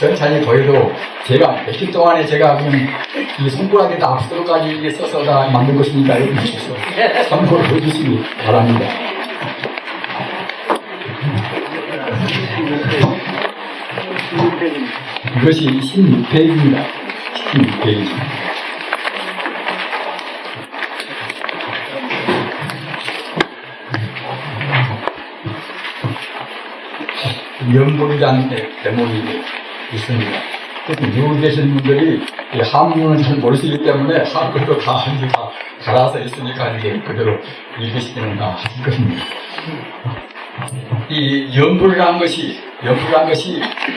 시원찮이 보여도 제가 며칠 동안에 제가 그냥 이 손가락에다 앞으로까지 써서 다 만든 것이니까 여러분 주셔서 참고로 해주시기 바랍니다. 이것이 16페이지입니다. 16페이지. 연불이라는 대목이 있습니다. 그래서 미국에 계신 분들이 이 한문을 잘 모르시기 때문에 한글로 다 갈아서 있으니까 이제 그대로 읽으시기는 다 하실 것입니다. 이 연불이라는 것이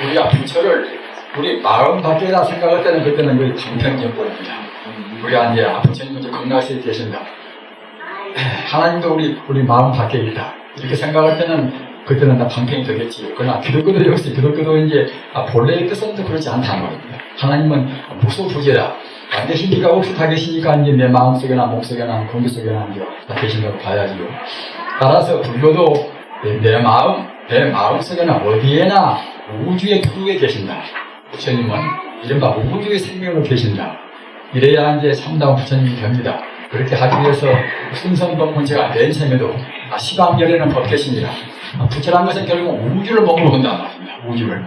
우리가 부처를 우리 마음 밖에다 생각할 때는 그때는 거의 방편연불입니다. 우리가 이제 부처님은 건강하시게 계신다. 하나님도 우리 마음 밖에 있다. 이렇게 생각할 때는 그때는 다 방편이 되겠지요. 그러나 기독교도 역시 기독교도 이제 본래의 뜻은 또 그렇지 않다는 말입니다. 하나님은 무소부재다. 반드시 네가 없이 다 계시니까 이제 내 마음 속에나 몸 속에나 공기 속에나 이제 다 계신다고 봐야지요. 따라서 불교도 내 마음 속에나 어디에나 우주의 투에 계신다. 부처님은 이른바 우주의 생명으로 계신다. 이래야 이제 참다운 부처님이 됩니다. 그렇게 하기 위해서 순선법문 제가 맨 생에도 시방열에는 법계십니다. 부처란 것은 결국 우주를 몸으로 한다는 말입니다. 우주를.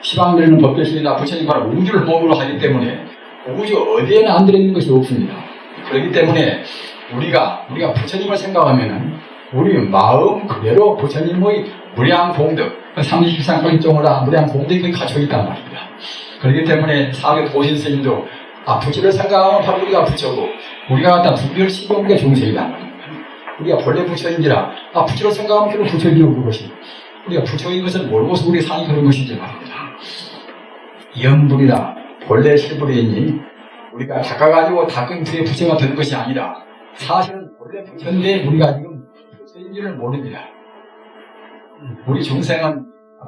시방열에는 법계십니다. 부처님 바로 우주를 몸으로 하기 때문에 우주 어디에나 안 들어있는 것이 없습니다. 그렇기 때문에 우리가 부처님을 생각하면은 우리 마음 그대로 부처님의 무량 공덕, 33권종으로 무량 공덕이 갖춰 있단 말입니다. 그렇기 때문에 사교 도신 스님도 부처를 생각하면 바로 우리가 부처고 우리가 갖다 부별시범계 중생이란 말입니다. 우리가 본래 부처인지라 부처를 생각하면 결국 부처이라고 그것이 우리가 부처인 것을 모르고서 우리 상이 그런 것이지 말입니다. 연불이라 본래 실불이니 우리가 닦아가지고 닦은 뒤에 부처가 되는 것이 아니라 사실은 본래 부처인데 우리가 지금 부처인지를 모릅니다. 우리 중생은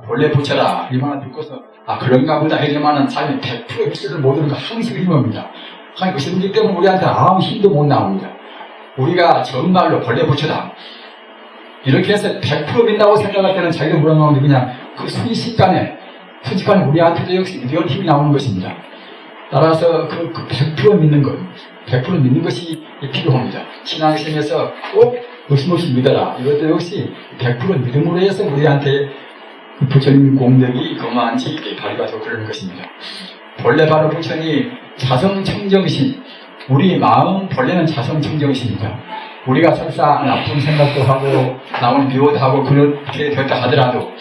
본래 부처라 이 말을 듣고서 그런가 보다 하지만은 사람이 100% 부처를 모르는 거 항상 의문입니다. 그 심리 때문에 우리한테 아무 힘도 못 나옵니다. 우리가 정말로 본래 부처다 이렇게 해서 100% 믿는다고 생각할 때는 자기도 물어나오는데 그냥 그 순식간에 우리한테도 역시 이런 힘이 나오는 것입니다. 따라서 그 100% 믿는 것, 100% 믿는 것이 필요합니다. 신앙심에서 꼭 없이 믿어라. 이것도 역시 100% 믿음으로 해서 우리한테 부처님 공덕이 그만치 발휘가 더 그러는 것입니다. 본래 바로 부처님 자성청정신, 우리 마음 본래는 자성청정신입니다. 우리가 설사 나쁜 생각도 하고 나온 비호도 하고 그렇게 됐다 하더라도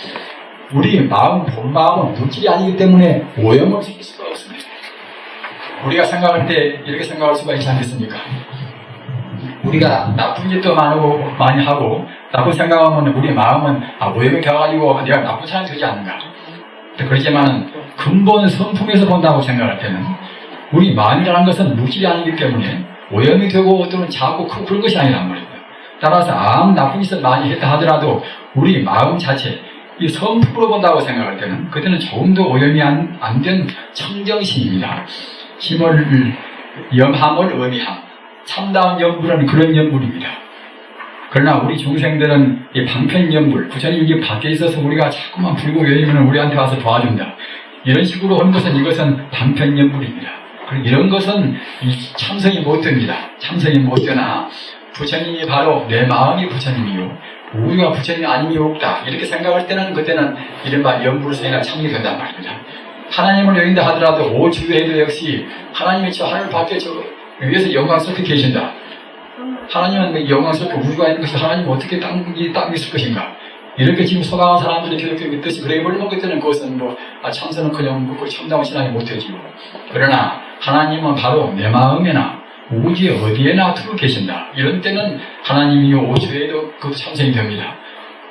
우리 마음, 본마음은 물질이 아니기 때문에 오염을 시킬 수가 없습니다. 우리가 생각할 때 이렇게 생각할 수가 있지 않겠습니까? 우리가 나쁜 짓도 많이 하고 나쁜 생각하면 우리 마음은 오염이 되어가지고 내가 나쁜 사람이 되지 않는가. 그렇지만은 근본 성품에서 본다고 생각할 때는 우리 마음이라는 것은 물질이 아니기 때문에 오염이 되고 또는 작고 크고 그런 것이 아니란 말입니다. 따라서 아무 나쁜 짓을 많이 했다 하더라도 우리 마음 자체 이 성품으로 본다고 생각할 때는 그때는 조금도 오염이 안 된 청정심입니다. 힘을 염함을 의미함, 참다운 연불은 그런 연불입니다. 그러나 우리 중생들은 이 방편연불, 부처님이 이게 밖에 있어서 우리가 자꾸만 불고 외우면 우리한테 와서 도와준다. 이런 식으로 하는 것은 이것은 방편연불입니다. 이런 것은 참선이 못 됩니다. 참선이 못 되나 부처님이 바로 내 마음이 부처님이요. 우리가 부처님이 아님이 없다. 이렇게 생각할 때는 그때는 이른바 연불선이나 참이 된단 말입니다. 하나님을 여긴다 하더라도 오주에도 역시 하나님이 저 하늘 밖에 저 위에서 영광스럽게 계신다. 하나님은 영광스럽게 우주가 있는 것이 하나님 어떻게 땅 있을 것인가. 이렇게 지금 소강한 사람들이 그렇게 믿듯이 그래 버리면 그때는 그것은 참선은 그냥 묻고 참다운 신앙이 못되지요. 그러나 하나님은 바로 내 마음에나 우주에 어디에나 두고 계신다. 이런 때는 하나님이 오주에도 그것도 참선이 됩니다.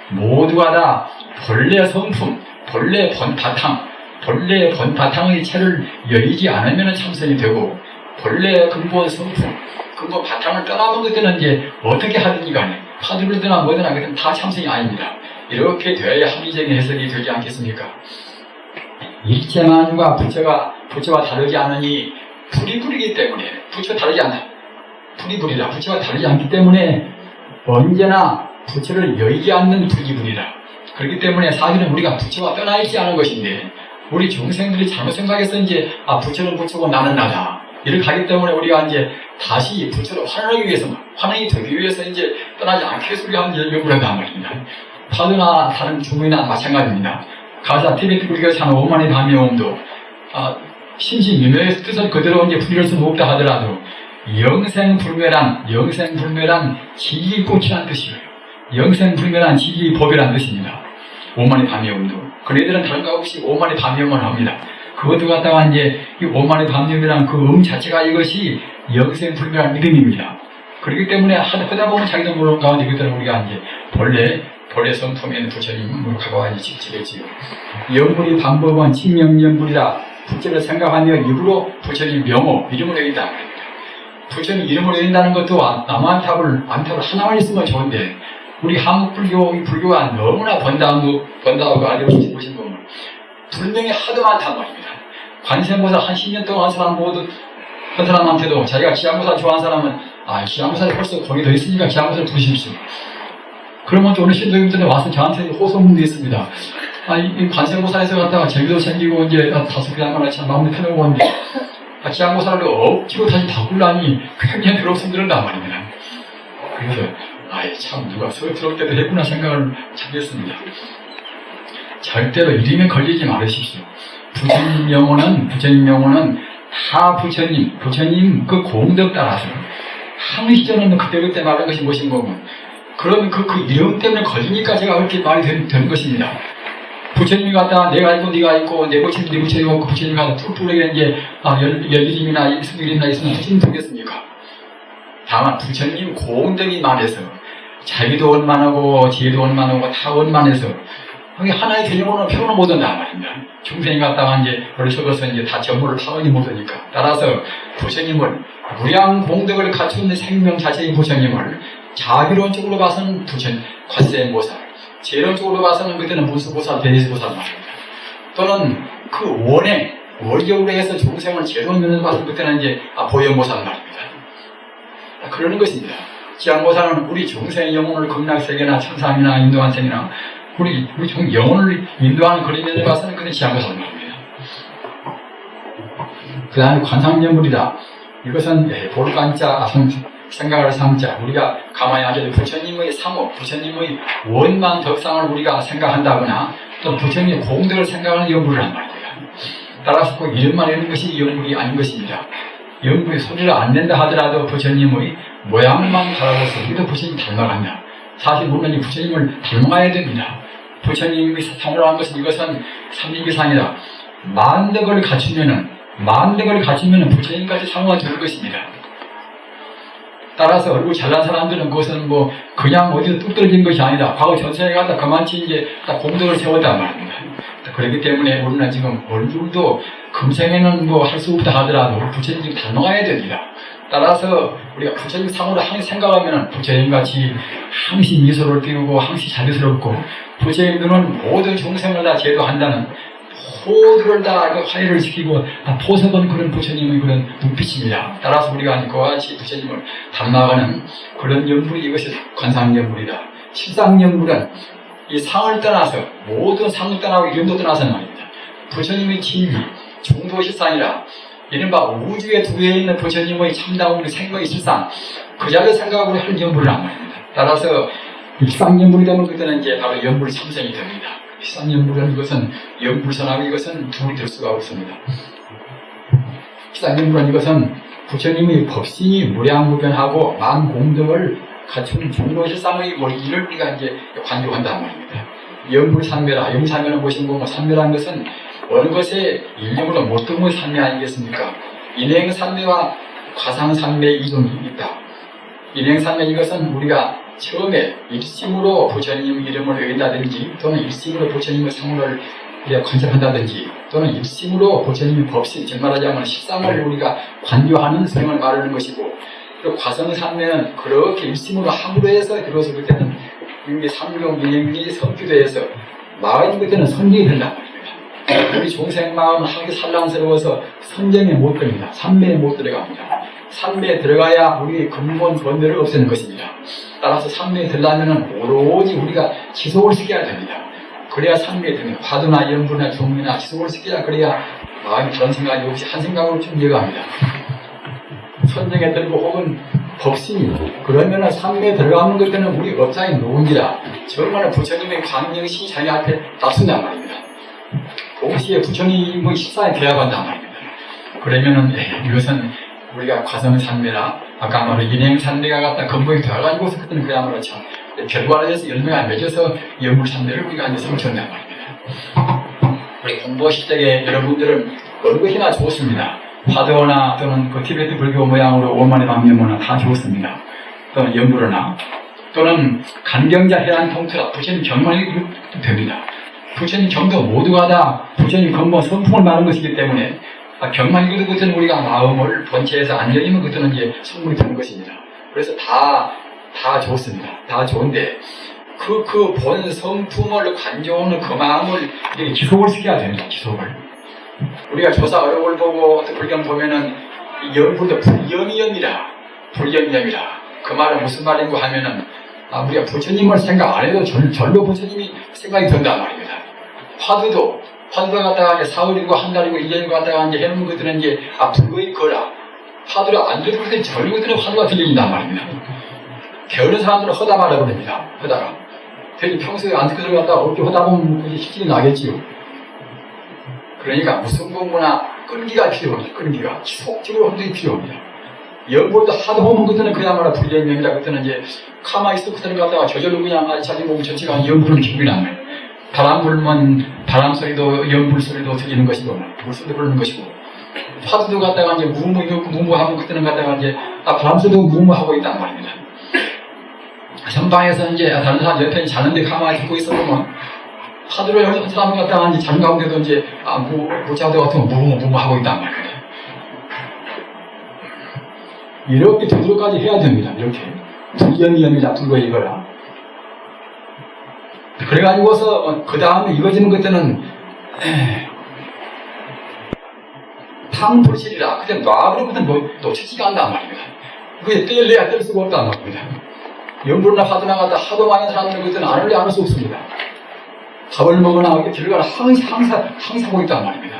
모두가 다 본래 성품, 본래 본바탕의 채를 여의지 않으면 참선이 되고 본래 근본 성품, 근본 바탕을 떠나본 그때는 이제 어떻게 하든지 간에 파도를 드나 뭐든 하든 다 참선이 아닙니다. 이렇게 돼야 합리적인 해석이 되지 않겠습니까? 일체만유가 부처와 다르지 않으니 불이불이기 때문에 부처와 다르지 않아. 불이불이라 부처와 다르지 않기 때문에 언제나 부처를 여의지 않는 불이불이라. 그렇기 때문에 사실은 우리가 부처와 떠나 있지 않은 것인데 우리 중생들이 잘못 생각해서 이제 부처는 부처고 나는 나다. 이렇게 하기 때문에 우리가 이제 다시 부처를 환원하기 위해서, 환원이 되기 위해서 이제 떠나지 않기 위해서 우리가 이제 연구를 한단 말입니다. 파도나 다른 중국이나 마찬가지입니다. 가사 티베트 불교에서 한 5만의 다미오음도 심신미묘의 뜻을 그대로 이제 풀이할 수는 없다 하더라도 영생불멸한 지기꽃이라는 뜻이에요. 영생불멸한 지기법이라는 뜻입니다. 5만의 다미오음도. 그네들은 다른 거 없이 5만의 다미오음을 합니다. 그것도 갖다가 이제 이 5만의 다미오음이라는 그 자체가 이것이 영생불멸한 이름입니다. 그렇기 때문에 하다 보면 자기도 모르는 가운데 그때는 우리가 이제 본래 성품에 있는 부처님을 가까이 지겠지요. 영불이 방법은 칭명연불이라 부처를 생각하며 입으로 부처님 명호, 이름을 외운다. 부처님 이름을 외운다는 것도 나무안탑을 하나만 있으면 좋은데 우리 한국 불교가 너무나 번다하고 알고 보신 보면 불명이 하도 많단 말입니다. 관세음보살 한 10년 동안 한 사람한테도 자기가 지향보살 좋아하는 사람은 지향보살이 벌써 거기 더 있으니까 지향보살을 부르십시오. 그러면 또 어느 신도님들은 와서 저한테 호소문도 있습니다. 이 관세음보살에서 갔다가 제비도 생기고 이제 다섯 개 한번 참 마음이 편하고 오는데 지향보살을 억지로 다시 바꾸려니 굉장히 더럽게 들었단 말입니다. 그래서 참 누가 서럽게도 했구나 생각을 참겠습니다. 절대로 이름에 걸리지 말으십시오. 부처님 영혼은 다 부처님 그 공덕 따라서 항시 저는 그때 말한 것이 무엇인 거면 그러면 그 이름 때문에 걸리니까 제가 그렇게 말이 되는 것입니다. 부처님이 갖다가 내가 있고 네가 있고 내 부처님 네 부처님 없고 부처님이 갖다 툭툭하게 이제 열일임이나 이승일이나 있으면 부처님 되겠습니까? 다만 부처님 공덕이 많아서 자기도 원만하고 지혜도 원만하고 다 원만해서 하나의 개념으로는 표현을 못한단 말입니다. 중생이 갖다가 이제 어리석어서 이제 다 전부를 파악하지 못하니까. 따라서 부처님을 무량 공덕을 갖춘 생명 자체인 부처님을 자비론적으로 봐서는 관세음보살, 재론적으로 봐서는 그때는 문수보살, 대리보살 말입니다. 또는 그 원격으로 해서 중생을 재론면을 봐서 그때는 이제 보현보살 말입니다. 그러는 것입니다. 지향보살은 우리 중생의 영혼을 극락세계나 천상이나 인도한생이나 우리 영혼을 인도하는 그런 면을 봐서는 그때 지향보살 말입니다. 그 다음에 관상연불이다. 이것은 볼간자, 생각을 삼자. 우리가 가만히 앉아도 부처님의 상호, 부처님의 원망 덕상을 우리가 생각한다거나 또 부처님의 공덕을 생각하는 연불을 한 말입니다. 따라서 꼭 이름만 내는 것이 연불이 아닌 것입니다. 연불이 소리를 안 낸다 하더라도 부처님의 모양만 바라보서 우리도 부처님 닮아간다. 사실 물론 이 부처님을 닮아가야 됩니다. 부처님이 상호를 한 것은 이것은 삼리기상이다. 만덕을 갖추면은 부처님까지 상호가 되는 것입니다. 따라서 얼굴 잘난 사람들은 그것은 그냥 어디서 뚝 떨어진 것이 아니다. 과거 전생에 갔다 그만치 이제 딱 공덕을 세웠단 말입니다. 그렇기 때문에 우리는 지금 얼굴도 금생에는 할 수 없다 하더라도 부처님 닮아가야 됩니다. 따라서 우리가 부처님 상호를 항상 생각하면 부처님같이 항시 미소를 띄우고 항시 자비스럽고 부처님들은 모든 중생을 다 제도한다는 모두를 다 화해를 시키고 다 포섭한 그런 부처님의 그런 눈빛입니다. 따라서 우리가 그와 같이 부처님을 닮아가는 그런 연불이 이것이 관상연불이다. 실상연불은 이 상을 떠나서 모든 상을 떠나고 이름도 떠나서 말입니다. 부처님의 진리, 중도실상이라 이른바 우주의 두 개에 있는 부처님의 참다운 생명의 실상 그 자리에 생각하고 하는 연불을 한 말입니다. 따라서 일상연불이 되면 그때는 이제 바로 연불 참생이 됩니다. 일상연불은 이것은 연불선하고 이것은 둘이 될 수가 없습니다. 일상연불은 이것은 부처님의 법신이 무량무변하고 만공덕을 갖춘 중도실상의 이를 우리가 이제 관조한단 말입니다. 연불산매라. 연불산매는 무엇인고 산매라는 것은 어느 것에 일념으로 못된 것이 산매 아니겠습니까? 인행산매와 과상산매의 이동이 있다. 인행산매 이것은 우리가 처음에 일심으로 부처님 이름을 외운다든지 또는 일심으로 부처님의 상호를 우리가 관찰한다든지 또는 일심으로 부처님의 법신, 즉 말하자면 십상을 우리가 관조하는 성을 말하는 것이고 그리고 과성산매는 그렇게 일심으로 함으로 해서 들어서 그때는 이미 삼경, 인행이 성규도해서 마음이 그때는 선정이 된단 말입니다. 우리 중생 마음은 하기 산란스러워서 선정에 못 들어갑니다. 삼매에 못 들어갑니다. 삼매에 들어가야 우리의 근본 번뇌를 없애는 것입니다. 따라서 삼매에 들어가면 오로지 우리가 지속을 시켜야 됩니다. 그래야 산매에 됩니다. 화두나 연불이나 종이나 지속을 시켜야 그래야 마음이 다른 생각이 없이 한 생각으로 좀 이어갑니다. 선정에 들고 혹은 법신이 그러면은 산매에 들어가는 것들은 우리 업장이 누군지라 정말 부처님의 광명시 자기 앞에 납순단 말입니다. 동시에 부처님의 식사에 대합한단 말입니다. 그러면은 이것은 우리가 과성산매나 아까 말한 인행산매가 갖다 건보에 들어가지고서 그때는 그야말로 참 결과를 해서 열매가 맺어서 연불산매를 우리가 이제 성취한단 말입니다. 우리 공부 시작에 여러분들은 어느 것이나 좋습니다. 화두나 또는 그 티베트 불교 모양으로 오만의 방면모나 다 좋습니다. 또는 연불어나 또는 간경자 해안 통틀어 부처님 경만이 됩니다. 부처님 경도 모두가 다 부처님 건보 성품을 말한 것이기 때문에 경만 읽어도 그때는 우리가 마음을 본체에서 안 열리면 그때는 이제 성물이 되는 것입니다. 그래서 다 좋습니다. 다 좋은데 그 본 성품을 간조하는 그 마음을 이렇게 지속을 시켜야 됩니다. 지속을. 우리가 조사 어록을 보고 또 불경 보면은 연불도 불염이염이라 불염이염이라 그 말은 무슨 말인고 하면은 우리가 부처님을 생각 안 해도 절로 부처님이 생각이 든단 말입니다. 화두도 갖다가 이제 사흘이고 한 달이고 1년이고 갖다가 이제 해놓은 것들은 이제 불거의 거라 화두를 안 들을 때 절로 것들은 화두가 들린단 말입니다. 게으른 사람들은 허다 말해버립니다. 허다가 괜히 평소에 안 듣고 들어갔다가 어떻게 허다 보면 그게 식질이 나겠지요. 그러니까 무슨 공부나 끈기가 필요합니다. 끈기가 지속적으로 혼동이 필요합니다. 연불도 하도 보면 그때는 그야말로 불연명이라 그때는 이제 가만히 있어 그때는 갖다가 저절로 그냥 자기 몸 전체가 연불은 기분이 난 거예요. 바람 불면 바람 소리도 연불 소리도 들리는 것이고 물소리도 부르는 것이고 화두도 갖다가 이제 무무하면 그때는 갖다가 이제 바람 소리도 무무하고 있단 말입니다. 전방에서 이제 다른 사람 옆에 자는데 가만히 듣고 있어 보면 화두를 한 사람 갖다가 이제 자는 가운데도 이제 무자도 같은 거 무무하고 있단 말입니다. 이렇게 되도록까지 해야 됩니다. 이렇게 불연이염이다 불거 이거라. 그래가지고서 그 다음에 이거지는 그때는 탕불실이라 그때 놔버리면 놓치지가 않단 말입니다. 그게 떼려야 뗄 수가 없단 말입니다. 연불이나 화두나 갖다 하도 많은 사람들은 그때는 안 할래 안 할 수 없습니다. 밥을 먹거나 이렇게 들어가나 항상 하고 있단 말입니다.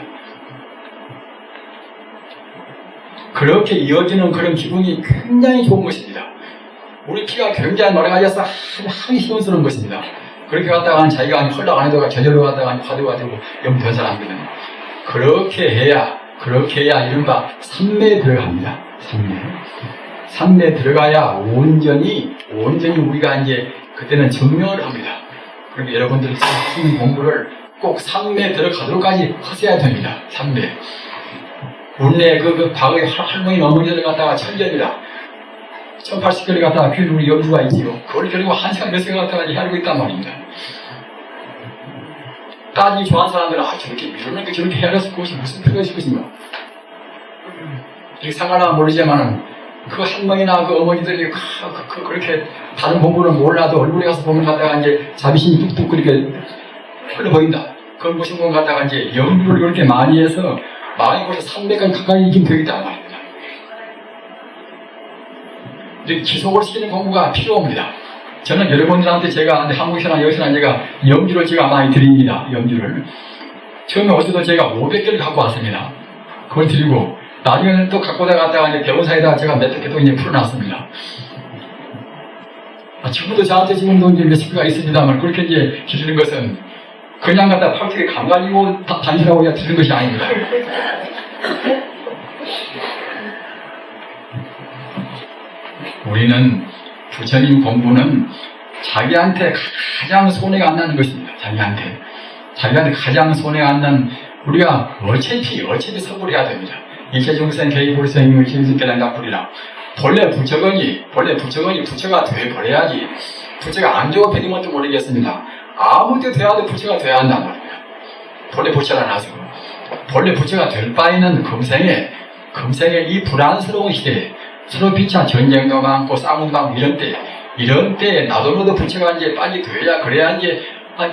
그렇게 이어지는 그런 기분이 굉장히 좋은 것입니다. 우리 피가 굉장히 마려가져서 하기 시원스러운 것입니다. 그렇게 갔다가 자기가 헐락 안 해도 저절로 갔다가 화두가 되고 염된 사람들은 그렇게 해야 이른바 삼매에 들어갑니다. 삼매에 들어가야 온전히 우리가 이제 그때는 증명을 합니다. 그러면 여러분들이 하시는 공부를 꼭 삼매에 들어가도록까지 하셔야 됩니다. 삼매. 우리네 그 과거에 할머니 어머니들 갖다가 천년이라 1800개를 갖다가 귀를 염주가 있지요. 그걸 결국 한 시간 몇 시간 갖다가 하고 있단 말입니다. 따지기 좋아하는 사람들은 저렇게 미루는 게 저렇게 헤아렸을 것이 무슨 필요가 있을 것인가. 이렇게 상관하면 모르지만은 그 할머니나 그 어머니들이 그렇게 다른 공부는 몰라도 얼굴에 가서 보면 갖다가 이제 자비심이 뚝뚝 그렇게 흘러 보인다. 그런 것인 것 갖다가 이제 염주를 그렇게 많이 해서 마음이 벌써 300까지 가까이 이긴 되겠다 말입니다. 이제 지속을 시키는 공부가 필요합니다. 저는 여러분들한테 제가 한국에서나 여기서나 제가 염주를 제가 많이 드립니다. 염주를. 처음에 올 때도 제가 500개를 갖고 왔습니다. 그걸 드리고 나중에는 또 갖고 나갔다가 이제 병원사에다가 제가 몇 개 또 이제 풀어놨습니다. 지금도 저한테 지금도 이제 몇십 개가 있습니다만 그렇게 이제 드리는 것은 그냥 갖다 팔뚝에 감가지고 다니라고 그냥 드리는 것이 아닙니다. 우리는 부처님 공부는 자기한테 가장 손해가 안 나는 것입니다. 자기한테 가장 손해가 안 나는 우리가 어차피 선불해야 됩니다. 일체중생 개이불생 일체중생계량각불이라 본래 부처건이 부처가 돼버려야지 부처가 안 좋아 되는 것도 모르겠습니다. 아무 때 돼야도 부처가 돼야 한단 말입니다. 본래 부처가 나서 본래 부처가 될 바에는 금생에 이 불안스러운 시대에 서로 비차 전쟁도 많고 싸움도 많고 이런 때 나도 부처가 이제 빨리 돼야 그래야 이제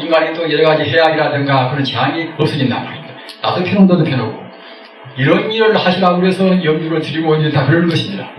인간이 또 여러 가지 해악이라든가 그런 재앙이 없어진단 말입니다. 나도 펴놓고 너도 펴놓고 이런 일을 하시라고 그래서 염주를 드리고 이제 다 그러는 것입니다.